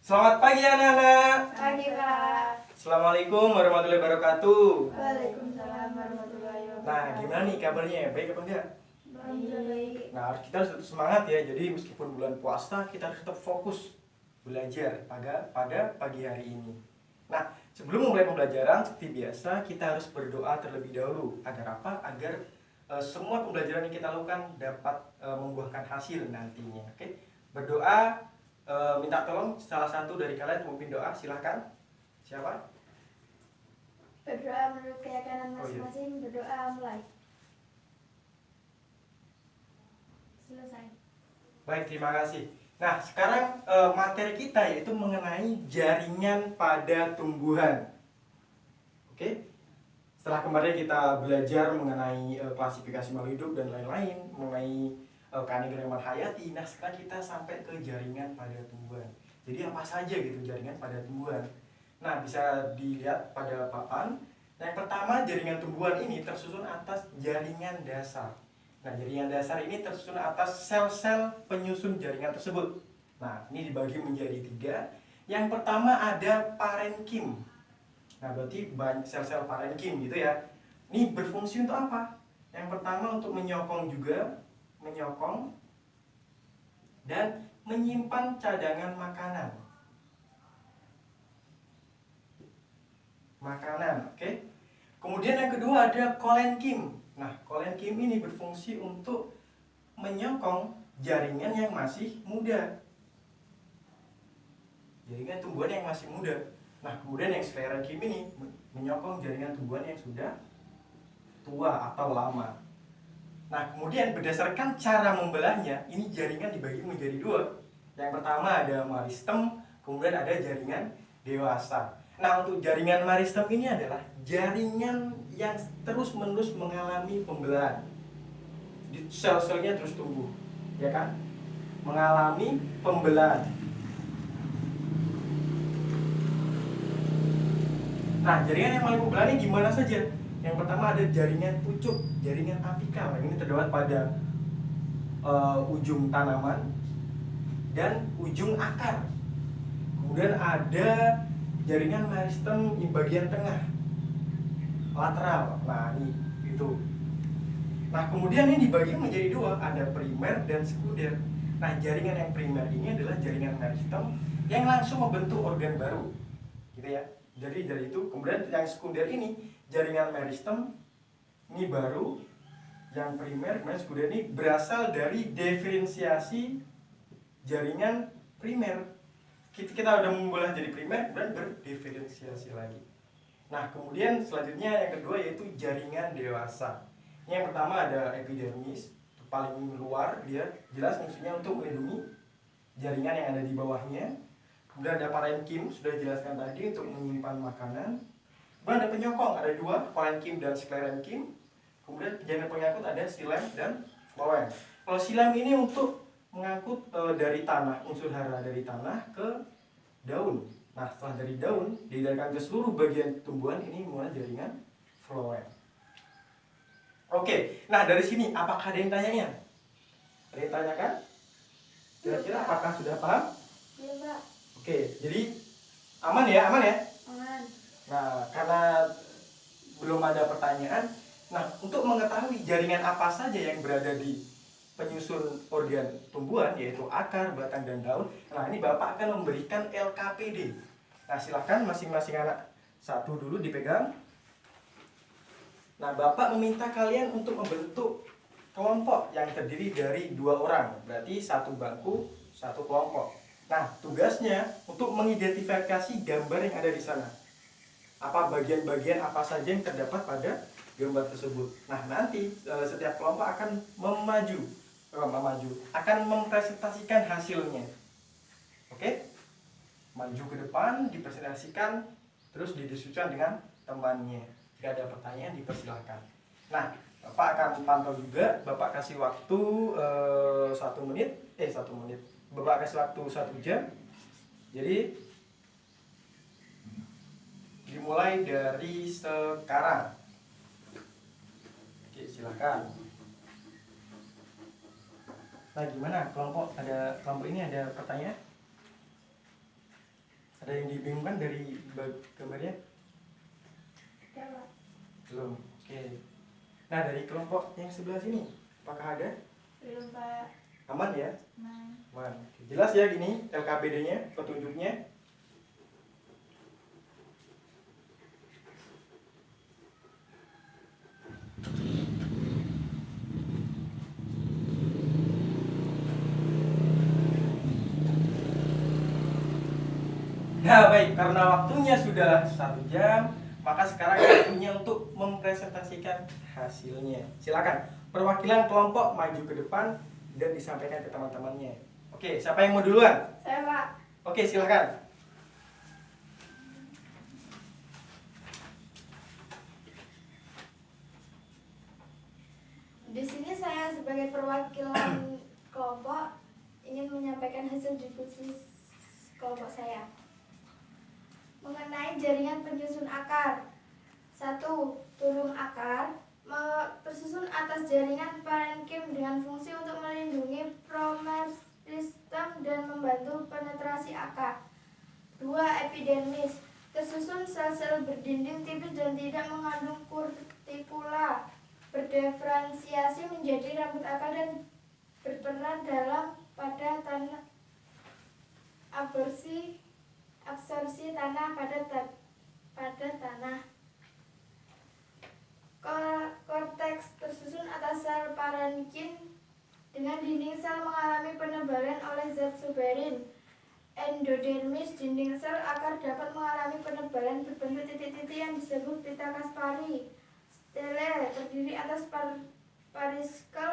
Selamat pagi anak-anak. Pagi, Pak. Assalamualaikum warahmatullahi wabarakatuh. Waalaikumsalam warahmatullahi wabarakatuh. Nah, gimana nih kabarnya? Baik apa enggak? Baik. Nah, kita harus tetap semangat ya. Jadi meskipun bulan puasa, kita harus tetap fokus belajar pada pagi hari ini. Nah, sebelum memulai pembelajaran, seperti biasa kita harus berdoa terlebih dahulu. Agar apa? Agar semua pembelajaran yang kita lakukan dapat membuahkan hasil nantinya. Oke? Berdoa, minta tolong salah satu dari kalian memimpin doa, silahkan. Siapa? Berdoa menurut keyakinan Oh, iya. masing-masing. Berdoa mulai. Selesai. Baik, terima kasih. Nah, sekarang materi kita yaitu mengenai jaringan pada tumbuhan. Oke? Setelah kemarin kita belajar mengenai klasifikasi makhluk hidup dan lain-lain, mengenai keanekaragaman hayati. Nah, sekarang kita sampai ke jaringan pada tumbuhan. Jadi apa saja gitu jaringan pada tumbuhan? Nah, bisa dilihat pada papan. Nah, yang pertama, jaringan tumbuhan ini tersusun atas jaringan dasar. Nah, jaringan dasar ini tersusun atas sel-sel penyusun jaringan tersebut. Nah, ini dibagi menjadi 3. Yang pertama ada parenkim. Nah, berarti banyak sel-sel parenkim gitu ya. Ini berfungsi untuk apa? Yang pertama untuk menyokong dan menyimpan cadangan makanan. Oke? Kemudian yang kedua ada kolenkim. Nah, kolenkim ini berfungsi untuk menyokong jaringan yang masih muda. Jaringan tumbuhan yang masih muda. Nah, kemudian yang sklerenkim ini menyokong jaringan tumbuhan yang sudah tua atau lama. Nah, kemudian berdasarkan cara membelahnya, ini jaringan dibagi menjadi 2. Yang pertama ada meristem, kemudian ada jaringan dewasa. Nah, untuk jaringan meristem ini adalah jaringan yang terus-menerus mengalami pembelahan. Sel-selnya terus tumbuh, ya kan? Mengalami pembelahan. Nah, jaringan yang paling populer ini gimana saja? Yang pertama ada jaringan pucuk, jaringan apikal. Ini terdapat pada ujung tanaman dan ujung akar. Kemudian ada jaringan meristem di bagian tengah, lateral. Nah, ini itu. Nah, kemudian ini dibagi menjadi 2, ada primer dan sekunder. Nah, jaringan yang primer ini adalah jaringan meristem yang langsung membentuk organ baru, gitu ya. Jadi dari itu, kemudian yang sekunder ini jaringan meristem ini baru, yang primer, kemudian sekunder ini berasal dari diferensiasi jaringan primer. Kita udah membelah jadi primer dan berdiferensiasi lagi. Nah, kemudian selanjutnya yang kedua yaitu jaringan dewasa. Yang pertama ada epidermis, paling luar, dia jelas fungsinya untuk melindungi jaringan yang ada di bawahnya. Kemudian ada parenkim, sudah dijelaskan tadi, untuk menyimpan makanan. Kemudian ada penyokong, ada 2, parenkim dan sklerenkim. Kemudian jaringan pengangkut ada silem dan floem. Kalau silem ini untuk mengangkut dari tanah, unsur hara dari tanah ke daun. Nah, setelah dari daun dihidangkan ke seluruh bagian tumbuhan, ini mulai jaringan floem. Oke, nah dari sini apakah ada yang tanyanya? Ada yang tanyakan? Kira-kira apakah sudah paham? Iya, Pak. Oke, jadi aman ya? Aman. Nah, karena belum ada pertanyaan, nah untuk mengetahui jaringan apa saja yang berada di penyusun organ tumbuhan, yaitu akar, batang, dan daun. Nah, ini Bapak akan memberikan LKPD. Nah, silakan masing-masing anak satu dulu dipegang. Nah, Bapak meminta kalian untuk membentuk kelompok yang terdiri dari 2 orang. Berarti 1 bangku, 1 kelompok. Nah, tugasnya untuk mengidentifikasi gambar yang ada di sana. Apa bagian-bagian apa saja yang terdapat pada gambar tersebut. Nah, nanti setiap kelompok akan akan mempresentasikan hasilnya. Oke? Maju ke depan, dipresentasikan, terus didiskusikan dengan temannya. Jika ada pertanyaan, dipersilahkan. Nah, Bapak akan pantau juga. Bapak kasih waktu 1 menit. Bapak kasih waktu 1 jam. Jadi dimulai dari sekarang. Oke, silakan. Nah, gimana kelompok ini ada pertanyaan? Ada yang dibingungkan dari gambarnya? Ada, Pak. Belum. Oke. Nah, dari kelompok yang sebelah sini, apakah ada? Belum, Pak. Aman ya? Nah, Aman. Oke. Jelas ya gini LKPD-nya, petunjuknya. Nah, baik, karena waktunya sudah 1 jam, maka sekarang waktunya untuk mempresentasikan hasilnya. Silakan, perwakilan kelompok maju ke depan dan disampaikan ke teman-temannya. Oke, siapa yang mau duluan? saya, Pak. Oke, silakan. Di sini saya sebagai perwakilan kelompok ingin menyampaikan hasil diskusi kelompok saya mengenai jaringan penyusun akar. 1. Tudung akar tersusun atas jaringan parenkim dengan fungsi untuk melindungi promeristem dan membantu penetrasi akar. 2. Epidermis tersusun sel-sel berdinding tipis dan tidak mengandung kutikula, berdiferensiasi menjadi rambut akar dan berperan dalam pada tanah absorpsi tanah pada tanah. Korteks tersusun atas sel parenkim dengan dinding sel mengalami penebalan oleh zat suberin. Endodermis dinding sel akar dapat mengalami penebalan berbentuk titik-titik yang disebut pita Kaspari. Stele terdiri atas pariskel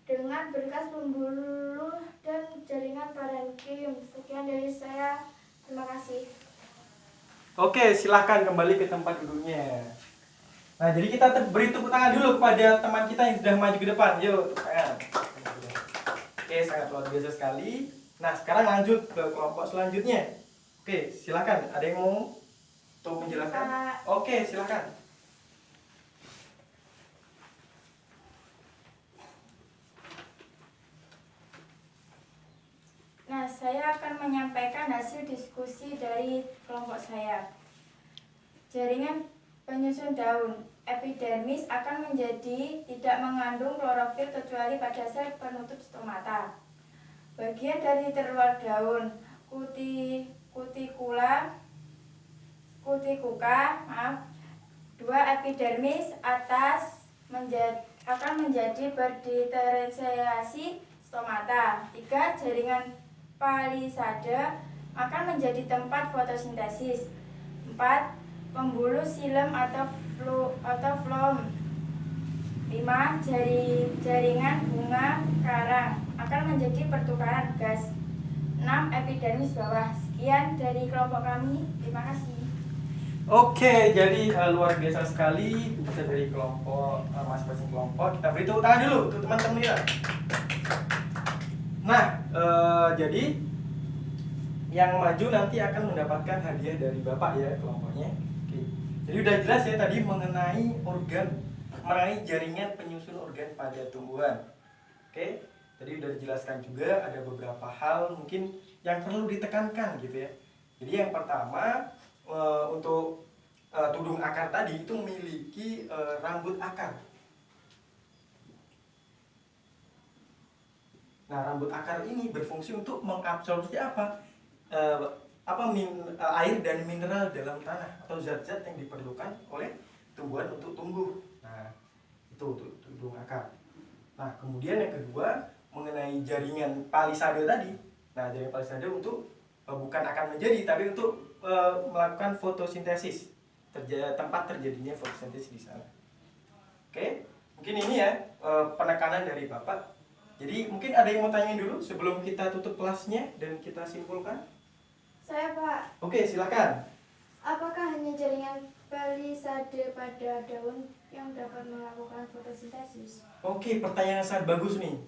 dengan berkas pembuluh dan jaringan parenkim. Sekian dari saya. Terima kasih. Oke, silahkan kembali ke tempat duduknya. Nah, jadi kita beri tepuk tangan dulu kepada teman kita yang sudah maju ke depan. Yuk, tepuk tangan. Oke, sangat luar biasa sekali. Nah, sekarang lanjut ke kelompok selanjutnya. Oke, silakan. Ada yang mau untuk menjelaskan? Pak. Oke, silakan. Nah, saya akan menyampaikan hasil diskusi dari kelompok saya. Jaringan penyusun daun epidermis akan menjadi tidak mengandung klorofil kecuali pada sel penutup stomata. Bagian dari terluar daun kutikuka, 2 epidermis atas akan menjadi berdiferensiasi stomata. 3 jaringan palisade akan menjadi tempat fotosintesis. 4 pembuluh silem atau phloem. 5 jaringan bunga karang akan menjadi pertukaran gas. 6 epidermis bawah. Sekian dari kelompok kami. Terima kasih. Oke, jadi luar biasa sekali kita dari kelompok masing-masing kelompok. Kita beri tepuk tangan dulu untuk teman-teman kita. Nah, jadi yang maju nanti akan mendapatkan hadiah dari Bapak ya kelompoknya. Oke. Jadi udah jelas ya tadi mengenai jaringan penyusun organ pada tumbuhan. Oke. Tadi udah dijelaskan juga ada beberapa hal mungkin yang perlu ditekankan gitu ya. Jadi yang pertama untuk tudung akar tadi itu memiliki rambut akar. Nah, rambut akar ini berfungsi untuk mengabsorpsi air dan mineral dalam tanah atau zat-zat yang diperlukan oleh tumbuhan untuk tumbuh. Nah, itu tudung akar. Nah, kemudian yang kedua mengenai jaringan palisade tadi. Nah, jaringan palisade untuk bukan akan menjadi tapi untuk melakukan fotosintesis. Tempat terjadinya fotosintesis di sana. Oke, mungkin ini ya penekanan dari Bapak. Jadi mungkin ada yang mau tanya dulu sebelum kita tutup kelasnya dan kita simpulkan. Saya, Pak. Oke, silakan. Apakah hanya jaringan palisade pada daun yang dapat melakukan fotosintesis? Oke, pertanyaan yang sangat bagus nih.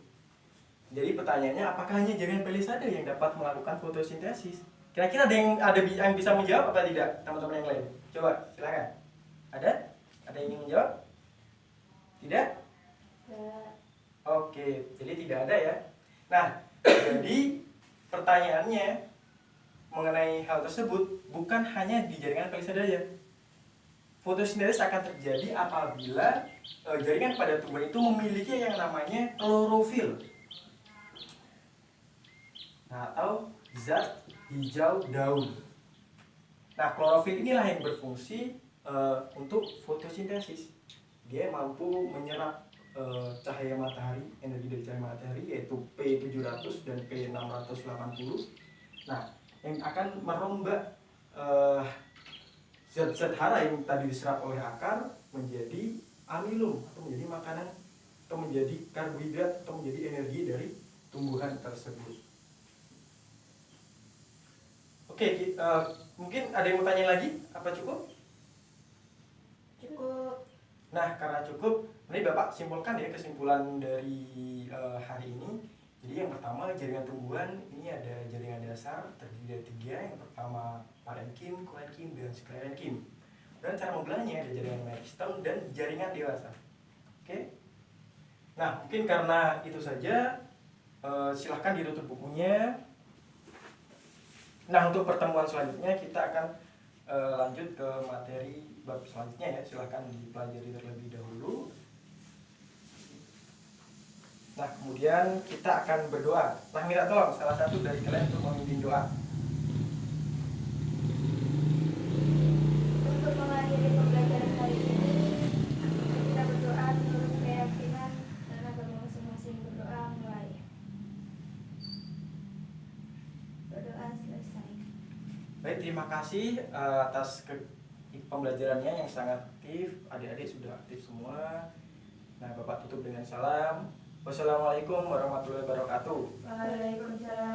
Jadi pertanyaannya apakah hanya jaringan palisade yang dapat melakukan fotosintesis? Kira-kira ada yang bisa menjawab apa tidak, teman-teman yang lain? Coba, silakan. Ada? Ada yang ingin menjawab? Tidak? Tidak. Oke, jadi tidak ada ya. Nah, jadi pertanyaannya mengenai hal tersebut bukan hanya di jaringan kalisada saja. Fotosintesis akan terjadi apabila jaringan pada tumbuhan itu memiliki yang namanya klorofil. Nah, atau zat hijau daun. Nah, klorofil inilah yang berfungsi untuk fotosintesis. Dia mampu menyerap cahaya matahari, energi dari cahaya matahari yaitu P700 dan P680. Nah, yang akan merombak zat-zat hara yang tadi diserap oleh akar menjadi amilum atau menjadi makanan atau menjadi karbohidrat atau menjadi energi dari tumbuhan tersebut. Oke, mungkin ada yang mau tanya lagi? Apa cukup? Cukup. Nah, karena cukup, ini Bapak simpulkan ya kesimpulan dari hari ini. Jadi yang pertama, jaringan tumbuhan ini ada jaringan dasar terdiri dari 3. Yang pertama parenkim, koenkim, dan sklerenkim. Dan cara membelahnya ada jaringan meristem dan jaringan dewasa. Oke. Nah, mungkin karena itu saja, silahkan ditutup bukunya. Nah, untuk pertemuan selanjutnya kita akan lanjut ke materi bab selanjutnya ya. Silahkan dipelajari terlebih dahulu. Nah, kemudian kita akan berdoa. Nah, minta tolong salah satu dari kalian untuk memimpin doa. Untuk mengakhiri pembelajaran hari ini, kita berdoa menurut keyakinan dan agama masing-masing. Berdoa mulai. Berdoa selesai. Baik, terima kasih atas pembelajarannya yang sangat aktif. Adik-adik sudah aktif semua. Nah, Bapak tutup dengan salam. Wassalamualaikum warahmatullahi wabarakatuh. Waalaikumsalam